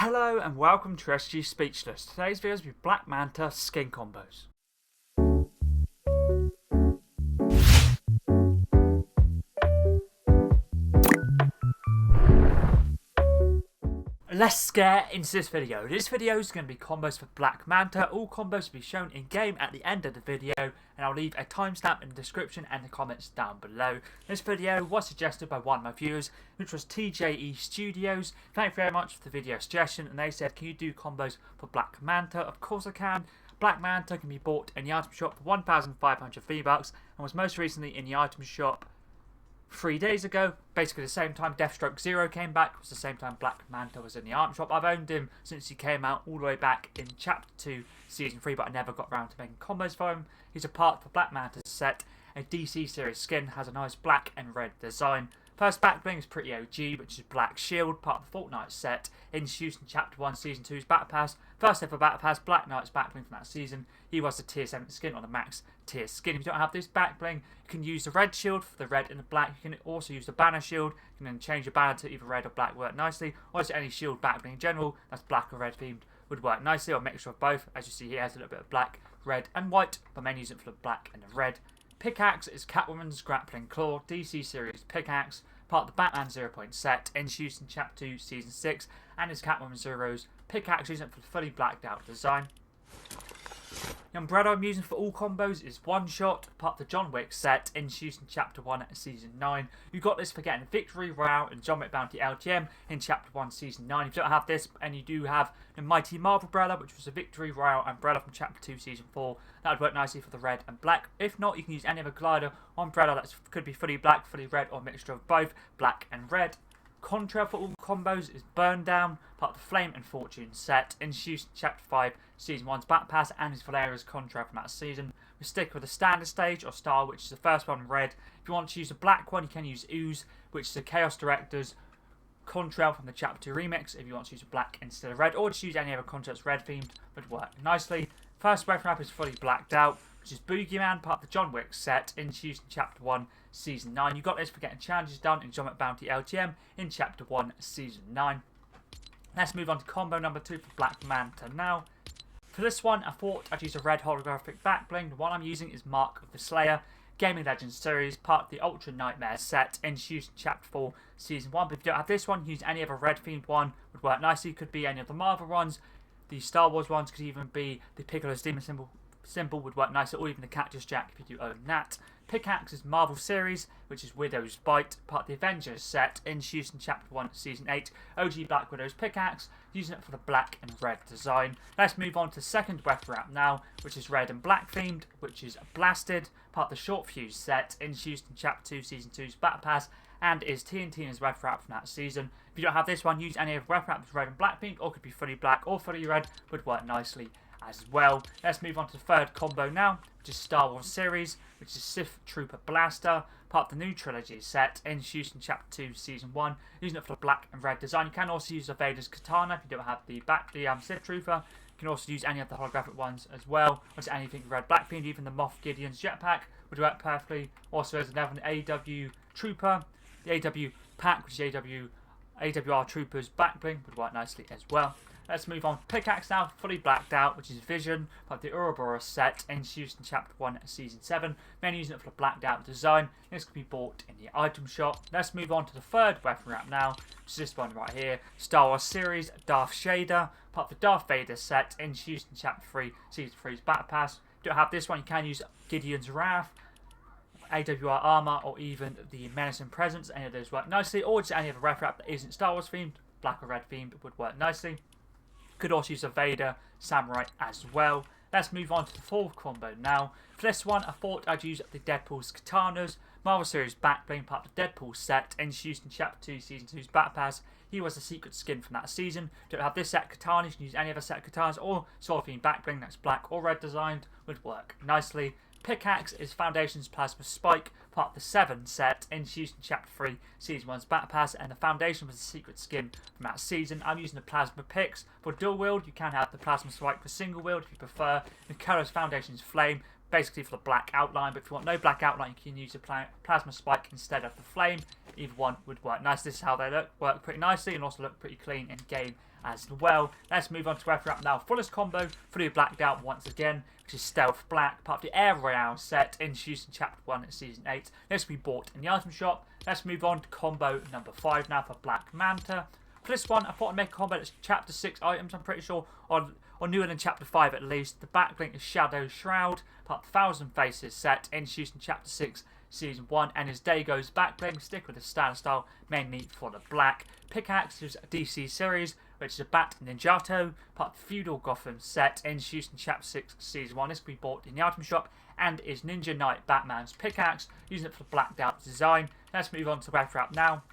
Hello and welcome to SG Speechless. Today's video will be Black Manta skin combos. Let's get into this video. This video is going to be combos for Black Manta. All combos will be shown in game at the end of the video, and I'll leave a timestamp in the description and the comments down below. This video was suggested by one of my viewers, which was TJE Studios. Thank you very much for the video suggestion, and they said, can you do combos for Black Manta? Of course I can. Black Manta can be bought in the item shop for 1,500 V-Bucks and was most recently in the item shop 3 days ago, basically the same time Deathstroke Zero came back. It was the same time Black Manta was in the item shop. I've owned him since he came out all the way back in Chapter 2, Season 3, but I never got around to making combos for him. He's a part for Black Manta Set, a DC series skin, has a nice black and red design. First backbling is pretty OG, which is Black Shield, part of the Fortnite set, introduced in Chapter 1, Season 2's Battle Pass. First ever Battle Pass, Black Knight's backbling from that season. He was the tier 7 skin on the max tier skin. If you don't have this backbling, you can use the red shield for the red and the black. You can also use the banner shield. You can then change your banner to either red or black, work nicely. Or just any shield backbling in general that's black or red themed would work nicely, or a mixture of both. As you see here, it has a little bit of black, red and white, but mainly use it for the black and the red. Pickaxe is Catwoman's Grappling Claw, DC series pickaxe, part of the Batman 0 point set, introduced in Chapter 2, Season 6, and is Catwoman Zero's pickaxe, using it for the fully blacked out design. The umbrella I'm using for all combos is One Shot, part of the John Wick set, introduced in Chapter 1, Season 9. You got this for getting Victory Royale and John Wick Bounty LTM in Chapter 1, Season 9. If you don't have this, and you do have the Mighty Marvel umbrella, which was a Victory Royale umbrella from Chapter 2, Season 4, that would work nicely for the red and black. If not, you can use any other glider or umbrella that could be fully black, fully red, or a mixture of both, black and red. Contrail for all combos is Burn Down, part of the Flame and Fortune set, introduced in Chapter 5, Season 1's Battle Pass, and is Valeria's Contrail from that season. We stick with the standard stage or style, which is the first one red. If you want to use a black one, you can use Ooze, which is the Chaos Director's Contrail from the Chapter 2 remix. If you want to use a black instead of red, or just use any other contrail that's red themed, would work nicely. First weapon wrap is fully blacked out, which is Boogeyman, part of the John Wick set, introduced in Chapter 1, Season 9. You got this for getting challenges done in John Wick Bounty LTM in Chapter 1, Season 9. Let's move on to combo number 2 for Black Manta now. For this one, I thought I'd use a red holographic backbling. The one I'm using is Mark of the Slayer, Gaming Legends series, part of the Ultra Nightmare set, introduced in Chapter 4, Season 1. But if you don't have this one, use any other red themed one, would work nicely. Could be any of the Marvel ones, the Star Wars ones, could even be the Piccolo's Demon symbol would work nicely, or even the Cactus Jack if you do own that. Pickaxe is Marvel series, which is Widow's Bite, part of the Avengers set, introduced in Chapter 1, Season 8, OG Black Widow's pickaxe, using it for the black and red design. Let's move on to the second weapon wrap now, which is red and black themed, which is Blasted, part of the Short Fuse set, introduced in Chapter 2, Season 2's Battle Pass, and is TNT and his weapon wrap from that season. If you don't have this one, use any of the weapon wrap that's red and black themed, or could be fully black or fully red, would work nicely as well. Let's move on to the third combo now, which is Star Wars series, which is Sith Trooper Blaster, part of the new trilogy set, introduced in Chapter 2, Season 1, using it for the black and red design. You can also use the Vader's Katana if you don't have the Sith Trooper. You can also use any of the holographic ones as well, or just anything red black themed. Even the Moff Gideon's jetpack would work perfectly. Also, there's another AW Trooper, the AW Pack, which is AWR Trooper's backbling, would work nicely as well. Let's move on to Pickaxe now, fully blacked out, which is Vision, part of the Ouroboros set, introduced in Chapter 1, Season 7, mainly using it for the blacked out design. This can be bought in the item shop. Let's move on to the third weapon wrap now, which is this one right here, Star Wars series, Darth Shader, part of the Darth Vader set, introduced in Chapter 3, Season 3's Battle Pass. If you don't have this one, you can use Gideon's Wrath, AWR Armor, or even the Menacing Presence. Any of those work nicely, or just any other weapon wrap that isn't Star Wars themed, black or red themed, would work nicely. Could also use a Vader Samurai as well. Let's move on to the fourth combo now. For this one, I thought I'd use the Deadpool's Katanas, Marvel series backbling, part of the Deadpool set, introduced in Chapter 2, Season 2's Battle Pass. He was the secret skin from that season. Don't have this set of katanas, you can use any other set of katanas, or sword themed backbling that's black or red designed, would work nicely. Pickaxe is Foundation's Plasma Spike, part of the 7 set, introduced in Chapter 3, Season 1's Battle Pass, and the Foundation was the secret skin from that season. I'm using the Plasma Picks. For dual wield, you can have the Plasma Spike for single wield if you prefer. The colour is Foundation's Flame, basically for the black outline, but if you want no black outline, you can use the Plasma Spike instead of the Flame. Either one would work nice. This is how they look, work pretty nicely, and also look pretty clean in game as well. Let's move on to wrap up now. Fullest combo, fully blacked out once again, which is Stealth Black, part of the Air Royale set, introduced in Chapter 1 at Season 8. This will be bought in the item shop. Let's move on to combo number 5 now for Black Manta. For this one, I thought I'd make a combo that's Chapter 6 items, I'm pretty sure, or newer than Chapter 5 at least. The backbling is Shadow Shroud, part of the Thousand Faces set, introduced in Chapter 6, Season 1, and as day goes backbling, stick with the standard style, mainly for the black. Pickaxe is a DC series, which is a Bat Ninjato, part of the Feudal Gotham set, introduced in Chapter 6, Season 1. This can be bought in the item shop, and is Ninja Knight Batman's pickaxe, using it for the blacked out design. Let's move on to wrap up now,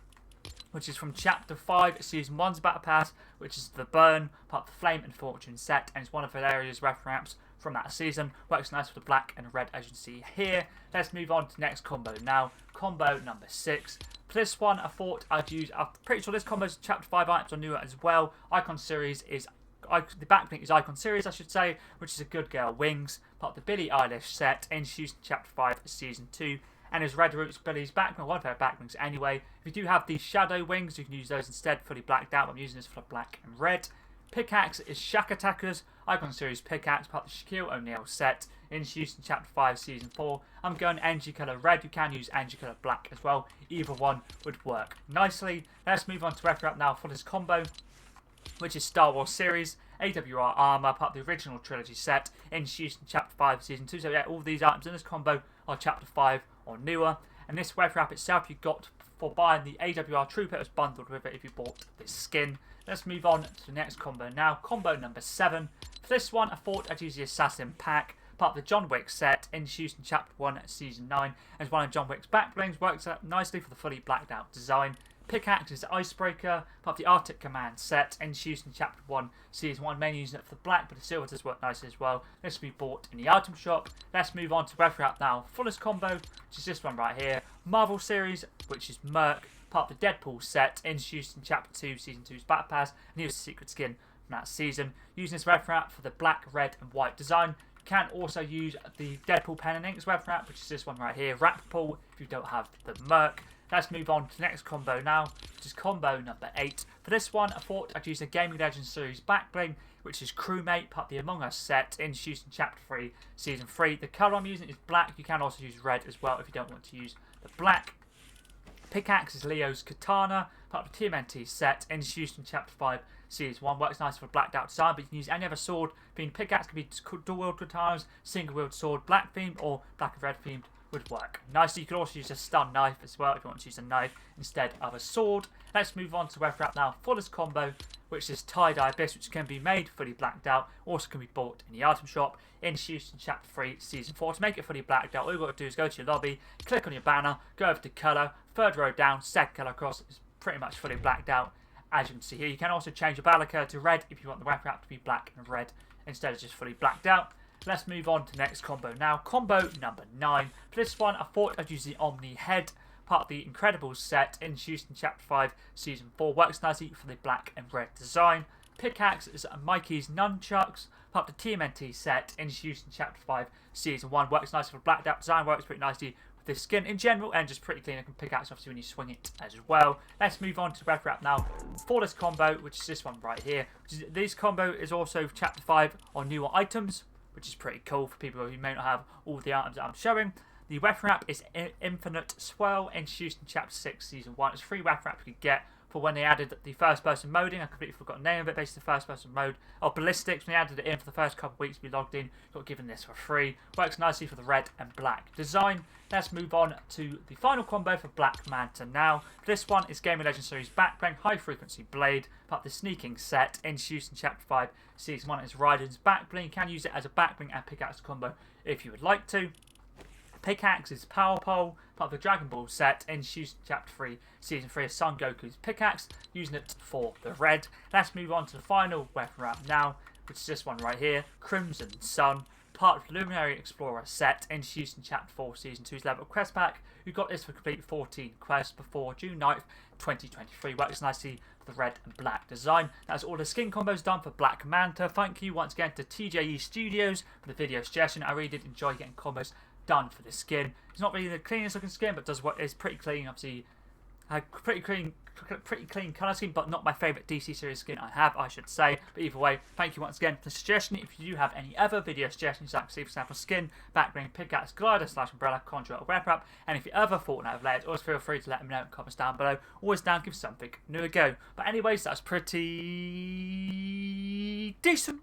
which is from Chapter 5, Season 1's Battle Pass, which is the Burn, part of the Flame and Fortune set, and it's one of Valeria's reference from that season. Works nice with the black and red, as you can see here. Let's move on to the next combo now. Combo number 6. For this one, I thought I'd use, I'm pretty sure this combo is Chapter 5 items or newer as well. Icon series is, the backlink is Icon series, I should say, which is a Good Girl Wings, part of the Billie Eilish set, introduced in Chapter 5, Season 2. And his Red Roots Billy's backbling, one of their backblings anyway. If you do have these Shadow Wings, you can use those instead, fully blacked out. I'm using this for black and red. Pickaxe is Shack Attackers, Icon Series Pickaxe, part of the Shaquille O'Neal set, introduced in Chapter 5, Season 4. I'm going Energy Colour Red, you can use Energy Colour Black as well. Either one would work nicely. Let's move on to wrap up now for this combo, which is Star Wars Series, AWR Armour, part of the original trilogy set, introduced in Chapter 5, Season 2. So yeah, all these items in this combo are Chapter 5 or newer. And this web wrap itself you got for buying the AWR Trooper. It was bundled with it if you bought this skin. Let's move on to the next combo now. Combo number 7. For this one, I thought I'd use the Assassin Pack, part of the John Wick set, introduced in Chapter 1 Season 9. As one of John Wick's backblings, works out nicely for the fully blacked out design. Pickaxe is Icebreaker, part of the Arctic Command set, introduced in Chapter 1 Season 1. Mainly using it for the black, but the silver does work nicely as well. This will be bought in the item shop. Let's move on to wrap up now. Fullest combo, which is this one right here. Marvel Series, which is Merc, part of the Deadpool set, introduced in Chapter 2, Season 2's Battle Pass, and here's the secret skin from that season. Using this web wrap for the black, red, and white design. You can also use the Deadpool Pen and Inks web wrap, which is this one right here, Wrap Pool, if you don't have the Merc. Let's move on to the next combo now, which is combo number 8. For this one, I thought I'd use the Gaming Legends series backbling, which is Crewmate, part of the Among Us set, introduced in Chapter 3, Season 3. The colour I'm using is black. You can also use red as well if you don't want to use the black. Pickaxe is Leo's Katana, part of the TMNT set, introduced in Chapter 5, Season 1. Works nice for blacked out design, but you can use any other sword. Being pickaxe can be dual-wield katanas, single-wield sword, black themed or black and red themed would work nicely. You could also use a stun knife as well if you want to use a knife instead of a sword. Let's move on to web wrap now for this combo, which is Tie-Dye Abyss, which can be made fully blacked out, also can be bought in the item shop, introduced in Chapter 3, Season 4. To make it fully blacked out, all you've got to do is go to your lobby, click on your banner, go over to colour, third row down, second colour across, it's pretty much fully blacked out, as you can see here. You can also change your battle colour to red if you want the web wrap to be black and red instead of just fully blacked out. Let's move on to the next combo now. Combo number 9. For this one, I thought I'd use the Omni Head, part of the Incredibles set, introduced in Chapter 5, Season 4. Works nicely for the black and red design. Pickaxe is Mikey's Nunchucks, part of the TMNT set, introduced in Chapter 5, Season 1. Works nicely for blacked out design. Works pretty nicely with the skin in general, and just pretty clean. I can pickaxe obviously when you swing it as well. Let's move on to web wrap now for this combo, which is this one right here. This combo is also Chapter 5 on newer items, which is pretty cool for people who may not have all the items that I'm showing. The web wrap is Infinite Swirl, introduced in Chapter 6, Season 1. It's 3 web wraps you could get for when they added the first person moding. I completely forgot the name of it, basically the first person mode. Or Ballistics, when they added it in for the first couple of weeks we logged in, got given this for free. Works nicely for the red and black design. Let's move on to the final combo for Black Manta now. This one is Gaming Legends series backbling, High Frequency Blade, part of the Sneaking set, introduced in Chapter 5, Season 1. It's Raiden's backbling. You can use it as a backbling and pickaxe combo if you would like to. Pickaxe is Power Pole, part of the Dragon Ball set, introduced in Chapter 3, Season 3 of Son Goku's pickaxe, using it for the red. Let's move on to the final weapon wrap now, which is this one right here, Crimson Sun, part of the Luminary Explorer set, introduced in Chapter 4, Season 2's level quest pack. You got this for complete 14 quests before June 9th, 2023. Works nicely for the red and black design. That's all the skin combos done for Black Manta. Thank you once again to TJE Studios for the video suggestion. I really did enjoy getting combos done for the skin. It's not really the cleanest looking skin, but does what is pretty clean. Obviously, had pretty clean pretty clean colour scheme, but not my favourite DC series skin I have, I should say. But either way, thank you once again for the suggestion. If you do have any other video suggestions, like see for example skin, backbling, pickaxe, glider / umbrella, contrail, or wrap up, and if you other Fortnite related, always feel free to let me know in the comments down below. Always down, give something new a go. But anyways, that's pretty decent.